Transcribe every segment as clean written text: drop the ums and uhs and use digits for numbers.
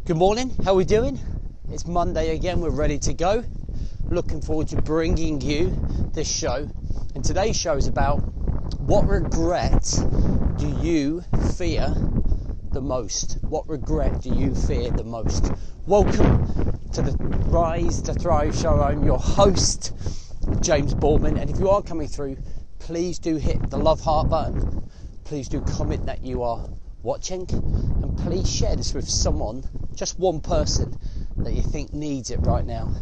Good morning, how are we doing? It's Monday again, we're ready to go. Looking forward to bringing you this show. And today's show is about what regret do you fear the most? What regret do you fear the most? Welcome to the Rise to Thrive show. I'm your host, James Boardman. And if you are coming through, please do hit the love heart button. Please do comment that you are watching, and please share this with someone, just one person that you think needs it right now.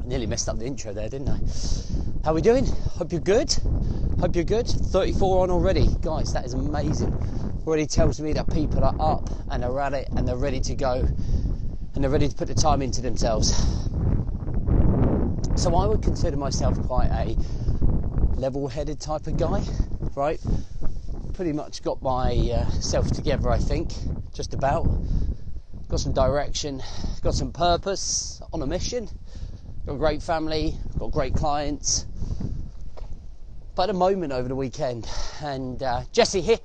I nearly messed up the intro there, didn't I? How are we doing? Hope you're good. 34 on already. Guys, that is amazing. Already tells me that people are up and are at it and they're ready to go and they're ready to put the time into themselves. So I would consider myself quite a level-headed type of guy, right? Pretty much got myself together, I think, just about. Got some direction, got some purpose, on a mission, got a great family, got great clients. But a moment over the weekend, and Jesse here,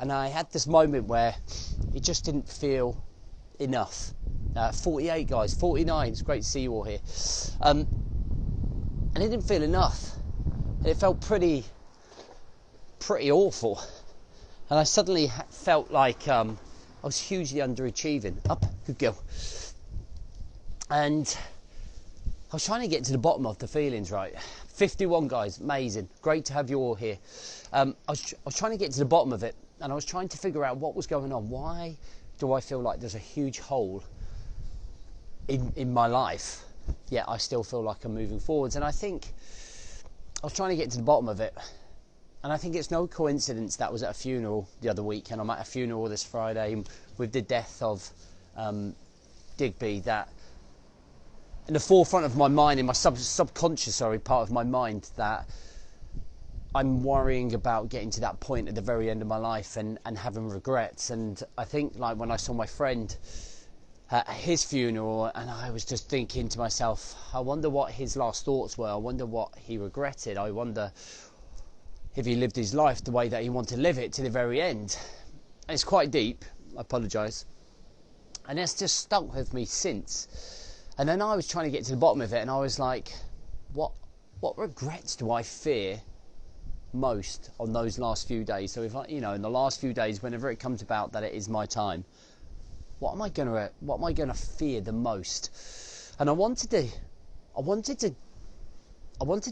and I had this moment where it just didn't feel enough. 48 guys, 49, it's great to see you all here. And it didn't feel enough. It felt pretty awful, and I suddenly felt like I was hugely underachieving. Up, good girl. And I was trying to get to the bottom of the feelings, right? 51 guys, amazing, great to have you all here. I was trying to get to the bottom of it, and I was trying to figure out what was going on. Why do I feel like there's a huge hole in my life, yet I still feel like I'm moving forwards? And I think I was trying to get to the bottom of it. And I think it's no coincidence that I was at a funeral the other week, and I'm at a funeral this Friday with the death of Digby, that in the forefront of my mind, in my subconscious part of my mind, that I'm worrying about getting to that point at the very end of my life and having regrets. And I think, like, when I saw my friend at his funeral, and I was just thinking to myself, I wonder what his last thoughts were. I wonder what he regretted. I wonder if he lived his life the way that he wanted to live it to the very end. And it's quite deep, I apologise. And it's just stuck with me since. And then I was trying to get to the bottom of it, and I was like, what regrets do I fear most on those last few days? So if I, in the last few days, whenever it comes about that it is my time, what am I gonna fear the most? And I wanted to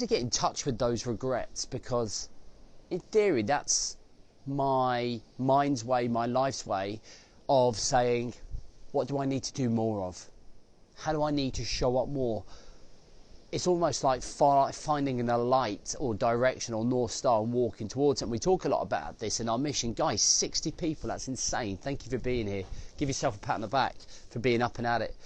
get in touch with those regrets, because in theory, that's my mind's way, my life's way of saying, what do I need to do more of? How do I need to show up more? It's almost like finding a light or direction or North Star and walking towards it. And we talk a lot about this in our mission. Guys, 60 people, that's insane. Thank you for being here. Give yourself a pat on the back for being up and at it.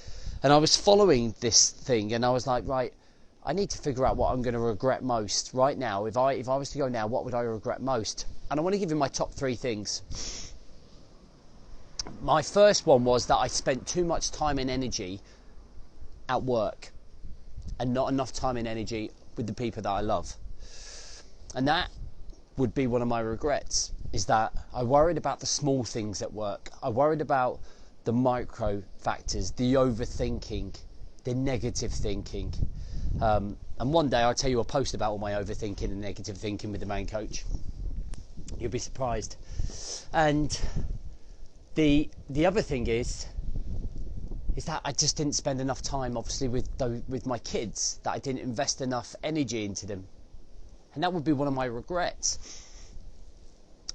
And I was following this thing, and I was like, right, I need to figure out what I'm going to regret most right now. If I was to go now, what would I regret most? And I want to give you my top 3 things. My first one was that I spent too much time and energy at work and not enough time and energy with the people that I love. And that would be one of my regrets, is that I worried about the small things at work. I worried about the micro factors, the overthinking, the negative thinking. And one day I'll tell you a post about all my overthinking and negative thinking with the main coach. You'll be surprised. And the other thing is that I just didn't spend enough time, obviously, with my kids, that I didn't invest enough energy into them. And that would be one of my regrets.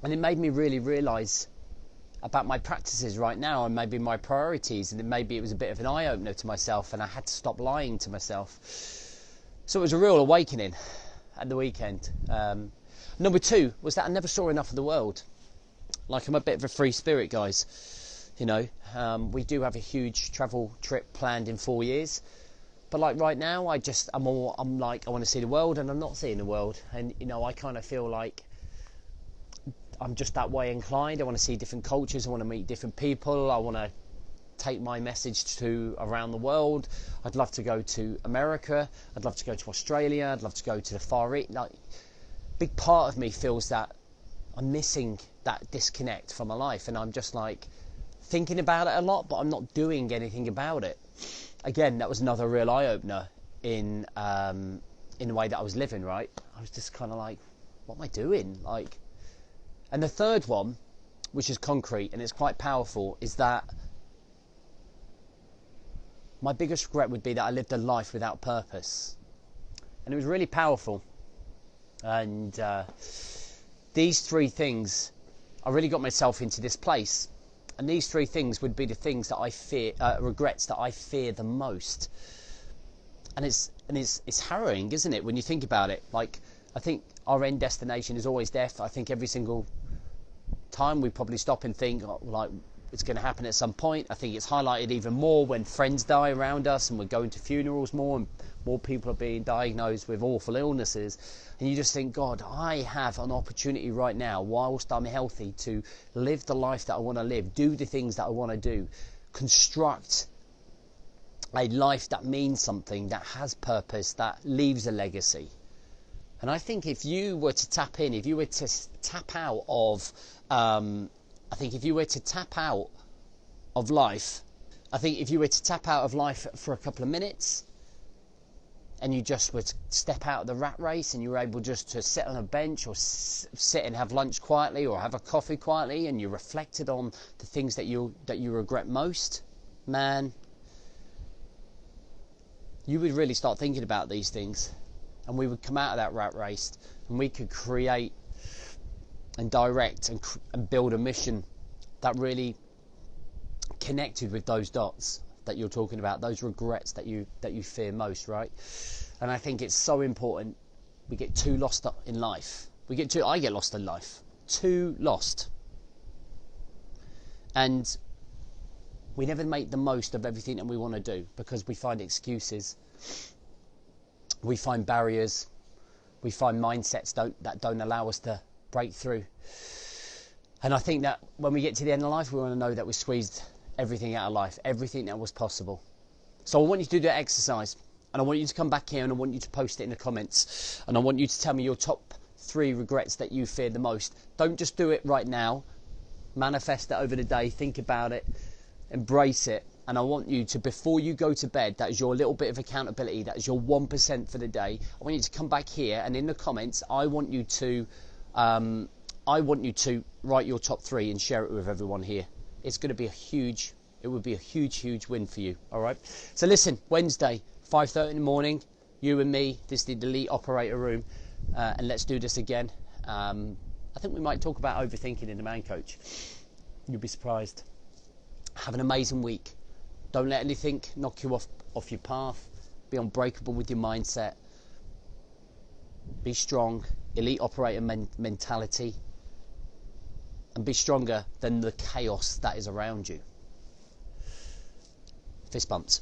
And it made me really realise about my practices right now, and maybe my priorities, and maybe it was a bit of an eye-opener to myself, and I had to stop lying to myself. So it was a real awakening at the weekend. Number 2 was that I never saw enough of the world. Like, I'm a bit of a free spirit, guys. We do have a huge travel trip planned in 4 years. But like right now, I'm like, I want to see the world, and I'm not seeing the world. And, I kind of feel like I'm just that way inclined. I want to see different cultures. I want to meet different people. I want to take my message to around the world. I'd love to go to America. I'd love to go to Australia. I'd love to go to the Far East. Like, big part of me feels that I'm missing that disconnect from my life, and I'm just like, thinking about it a lot, but I'm not doing anything about it. Again, that was another real eye-opener in the way that I was living, right? I was just kind of like, what am I doing? Like, and the third one, which is concrete and it's quite powerful, is that my biggest regret would be that I lived a life without purpose. And it was really powerful. And these three things, I really got myself into this place. And these three things would be the things that I fear, regrets that I fear the most. And it's harrowing, isn't it, when you think about it? Like, I think our end destination is always death. I think every single time we probably stop and think, oh, like, it's going to happen at some point. I think it's highlighted even more when friends die around us and we're going to funerals more and more people are being diagnosed with awful illnesses. And you just think, God, I have an opportunity right now, whilst I'm healthy, to live the life that I want to live, do the things that I want to do, construct a life that means something, that has purpose, that leaves a legacy. And I think if you were to tap in, if you were to tap out of, I think if you were to tap out of life, I think if you were to tap out of life for a couple of minutes, and you just were to step out of the rat race and you were able just to sit on a bench or sit and have lunch quietly or have a coffee quietly, and you reflected on the things that you regret most, man, you would really start thinking about these things. And we would come out of that rat race and we could create and direct and build a mission that really connected with those dots that you're talking about, those regrets that you fear most, right? And I think it's so important. We get too lost in life. I get lost in life. Too lost. And we never make the most of everything that we want to do because we find excuses. We find barriers. We find mindsets that don't allow us to break through. And I think that when we get to the end of life, we want to know that we squeezed everything out of life, everything that was possible. So I want you to do that exercise, and I want you to come back here and I want you to post it in the comments, and I want you to tell me your top 3 regrets that you fear the most. Don't just do it right now. Manifest it over the day, think about it, embrace it. And I want you to, before you go to bed, that is your little bit of accountability, that is your 1% for the day. I want you to come back here and in the comments, I want you to write your top 3 and share it with everyone here. It's going to be it would be a huge win for you. All right. So listen, Wednesday, 5:30 in the morning, you and me, this is the Elite Operator Room, and let's do this again. I think we might talk about overthinking in the Man Coach. You'll be surprised. Have an amazing week. Don't let anything knock you off your path. Be unbreakable with your mindset. Be strong. Elite operator mentality. And be stronger than the chaos that is around you. Fist bumps.